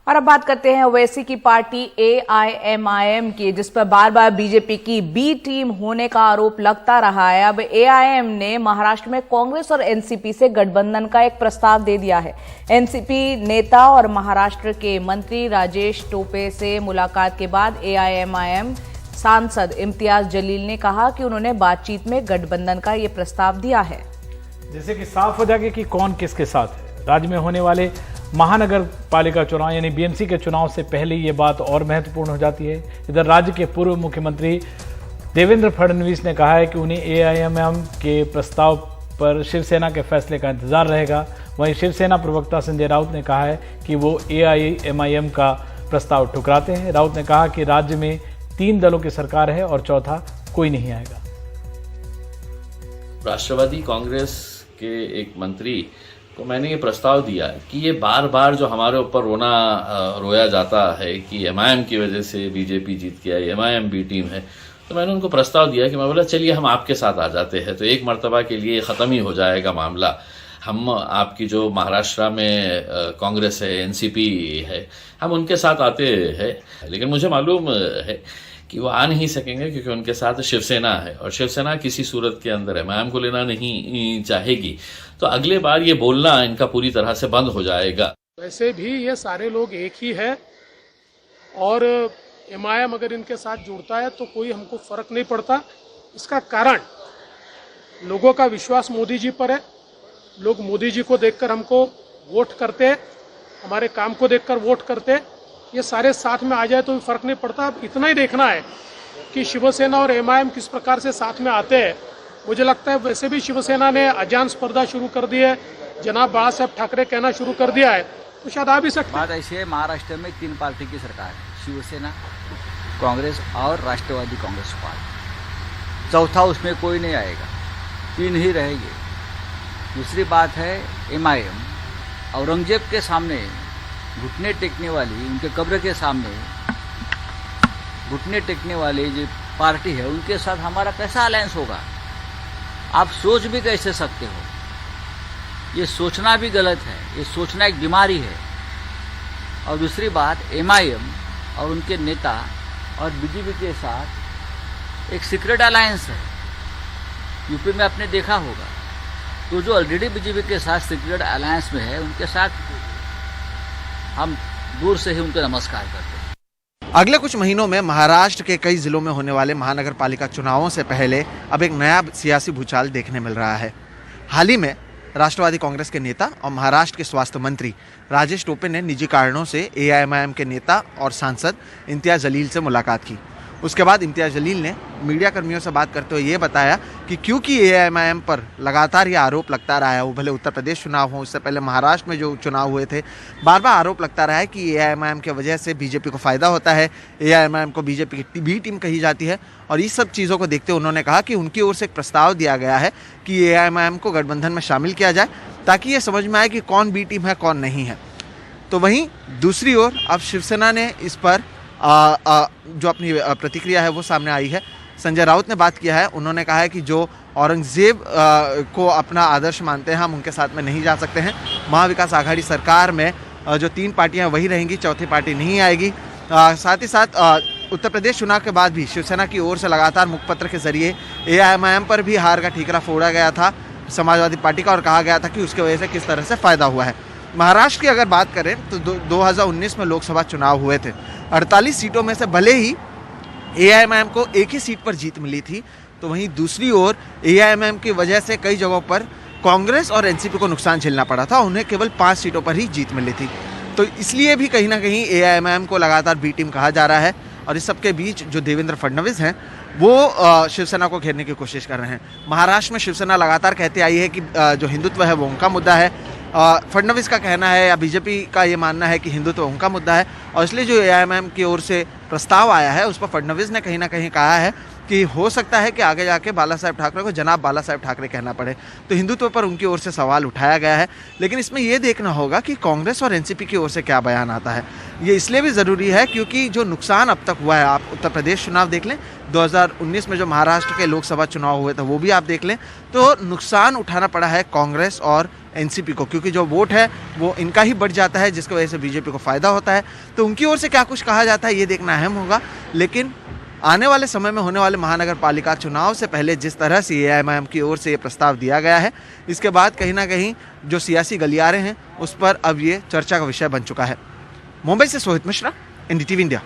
और अब बात करते हैं ओवैसी की पार्टी एआईएमआईएम की, जिस पर बार बार बीजेपी की बी टीम होने का आरोप लगता रहा है। अब एआईएम ने महाराष्ट्र में कांग्रेस और एनसीपी से गठबंधन का एक प्रस्ताव दे दिया है। एनसीपी नेता और महाराष्ट्र के मंत्री राजेश टोपे से मुलाकात के बाद एआईएमआईएम सांसद इम्तियाज जलील ने कहा कि उन्होंने बातचीत में गठबंधन का ये प्रस्ताव दिया है। जैसे कि साफ हो जाएगा कि कौन किसके साथ है। राज्य में होने वाले महानगर पालिका चुनाव यानी बीएमसी के चुनाव से पहले ये बात और महत्वपूर्ण हो जाती है। इधर राज्य के पूर्व मुख्यमंत्री देवेंद्र फडणवीस ने कहा है कि उन्हें एआईएमआईएम के प्रस्ताव पर शिवसेना के फैसले का इंतजार रहेगा। वहीं शिवसेना प्रवक्ता संजय राउत ने कहा है कि वो एआईएमआईएम का प्रस्ताव ठुकराते हैं। राउत ने कहा कि राज्य में 3 दलों की सरकार है और चौथा कोई नहीं आएगा। राष्ट्रवादी कांग्रेस के एक मंत्री को मैंने ये प्रस्ताव दिया है कि ये बार बार जो हमारे ऊपर रोया जाता है कि एमआईएम की वजह से बीजेपी जीत के आई, एमआईएम बी टीम है, तो मैंने उनको प्रस्ताव दिया कि मैं बोला चलिए हम आपके साथ आ जाते हैं, तो एक मर्तबा के लिए ख़त्म ही हो जाएगा मामला। हम आपकी जो महाराष्ट्र में कांग्रेस है, एनसीपी है, हम उनके साथ आते हैं, लेकिन मुझे मालूम है कि वो आ नहीं सकेंगे क्योंकि उनके साथ शिवसेना है और शिवसेना किसी सूरत के अंदर एमआईएम को लेना नहीं चाहेगी। तो अगले बार ये बोलना इनका पूरी तरह से बंद हो जाएगा। वैसे भी ये सारे लोग एक ही है और एमआईएम अगर इनके साथ जुड़ता है तो कोई हमको फर्क नहीं पड़ता। इसका कारण लोगों का विश्वास मोदी जी पर है। लोग मोदी जी को देखकर हमको वोट करते हैं, हमारे काम को देखकर वोट करते हैं। ये सारे साथ में आ जाए तो भी फर्क नहीं पड़ता। अब इतना ही देखना है कि शिवसेना और एमआईएम किस प्रकार से साथ में आते हैं। मुझे लगता है वैसे भी शिवसेना ने अजान स्पर्धा शुरू कर दी है, जनाब बाला साहब ठाकरे कहना शुरू कर दिया है, तो शायद आ भी सकते। बात ऐसी है, महाराष्ट्र में 3 पार्टी की सरकार है, शिवसेना, कांग्रेस और राष्ट्रवादी कांग्रेस पार्टी। चौथा उसमें कोई नहीं आएगा, 3 ही रहेंगे। दूसरी बात है एमआईएम औरंगजेब के सामने घुटने टेकने वाली, उनके कब्र के सामने घुटने टेकने वाली जो पार्टी है, उनके साथ हमारा कैसा अलायंस होगा? आप सोच भी कैसे सकते हो? ये सोचना भी गलत है, ये सोचना एक बीमारी है। और दूसरी बात, एमआईएम और उनके नेता और बीजेपी के साथ एक सीक्रेट अलायंस है। यूपी में आपने देखा होगा, तो जो ऑलरेडी बीजेपी के साथ सीक्रेट अलायंस में है, उनके साथ हम दूर से ही उनको नमस्कार करते हैं। अगले कुछ महीनों में महाराष्ट्र के कई जिलों में होने वाले महानगर पालिका चुनावों से पहले अब एक नया सियासी भूचाल देखने मिल रहा है। हाल ही में राष्ट्रवादी कांग्रेस के नेता और महाराष्ट्र के स्वास्थ्य मंत्री राजेश टोपे ने निजी कारणों से एआईएमआईएम के नेता और सांसद इम्तियाज जलील से मुलाकात की। उसके बाद इम्तियाज जलील ने मीडिया कर्मियों से बात करते हुए ये बताया कि क्योंकि एआईएमआईएम पर लगातार ये आरोप लगता रहा है, वो भले उत्तर प्रदेश चुनाव हो, इससे पहले महाराष्ट्र में जो चुनाव हुए थे, बार बार आरोप लगता रहा है कि एआईएमआईएम की वजह से बीजेपी को फ़ायदा होता है, एआईएमआईएम को बीजेपी की बी टीम कही जाती है। और इस सब चीज़ों को देखते उन्होंने कहा कि उनकी ओर से एक प्रस्ताव दिया गया है कि एआईएमआईएम को गठबंधन में शामिल किया जाए, ताकि ये समझ में आए कि कौन बी टीम है, कौन नहीं है। तो वहीं दूसरी ओर अब शिवसेना ने इस पर जो अपनी प्रतिक्रिया है वो सामने आई है। संजय राउत ने बात किया है। उन्होंने कहा है कि जो औरंगजेब को अपना आदर्श मानते हैं, हम उनके साथ में नहीं जा सकते हैं। महाविकास आघाड़ी सरकार में जो 3 पार्टियां वही रहेंगी, चौथी पार्टी नहीं आएगी। साथ ही साथ उत्तर प्रदेश चुनाव के बाद भी शिवसेना की ओर से लगातार मुखपत्र के जरिए एआईएमआईएम पर भी हार का ठीकरा फोड़ा गया था समाजवादी पार्टी का, और कहा गया था कि उसकी वजह से किस तरह से फ़ायदा हुआ है। महाराष्ट्र की अगर बात करें तो 2019 में लोकसभा चुनाव हुए थे। 48 सीटों में से भले ही एआईएमआईएम को एक ही सीट पर जीत मिली थी, तो वहीं दूसरी ओर एआईएमआईएम की वजह से कई जगहों पर कांग्रेस और एनसीपी को नुकसान झेलना पड़ा था। उन्हें केवल 5 सीटों पर ही जीत मिली थी। तो इसलिए भी कहीं ना कहीं एआईएमआईएम को लगातार बी टीम कहा जा रहा है। और इस सबके बीच जो देवेंद्र फडणवीस हैं वो शिवसेना को घेरने की कोशिश कर रहे हैं। महाराष्ट्र में शिवसेना लगातार कहती आई है कि जो हिंदुत्व है वो उनका मुद्दा है। फडणवीस का कहना है या बीजेपी का ये मानना है कि हिंदुत्व उनका मुद्दा है, और इसलिए जो एआईएमआईएम की ओर से प्रस्ताव आया है उस पर फडणवीस ने कहीं ना कहीं कहा है कि हो सकता है कि आगे जाके बाला साहेब ठाकरे को जनाब बाला साहेब ठाकरे कहना पड़े। तो हिंदुत्व पर उनकी ओर से सवाल उठाया गया है, लेकिन इसमें यह देखना होगा कि कांग्रेस और एनसीपी की ओर से क्या बयान आता है। ये इसलिए भी ज़रूरी है क्योंकि जो नुकसान अब तक हुआ है, आप उत्तर प्रदेश चुनाव देख लें, 2019 में जो महाराष्ट्र के लोकसभा चुनाव हुए थे वो भी आप देख लें, तो नुकसान उठाना पड़ा है कांग्रेस और एनसीपी को, क्योंकि जो वोट है वो इनका ही बढ़ जाता है, जिसकी वजह से बीजेपी को फायदा होता है। तो उनकी ओर से क्या कुछ कहा जाता है ये देखना अहम होगा। लेकिन आने वाले समय में होने वाले महानगर पालिका चुनाव से पहले जिस तरह से एआईएमआईएम की ओर से ये प्रस्ताव दिया गया है, इसके बाद कहीं ना कहीं जो सियासी गलियारे हैं उस पर अब ये चर्चा का विषय बन चुका है। मुंबई से सोहित मिश्रा, एनडीटीवी इंडिया।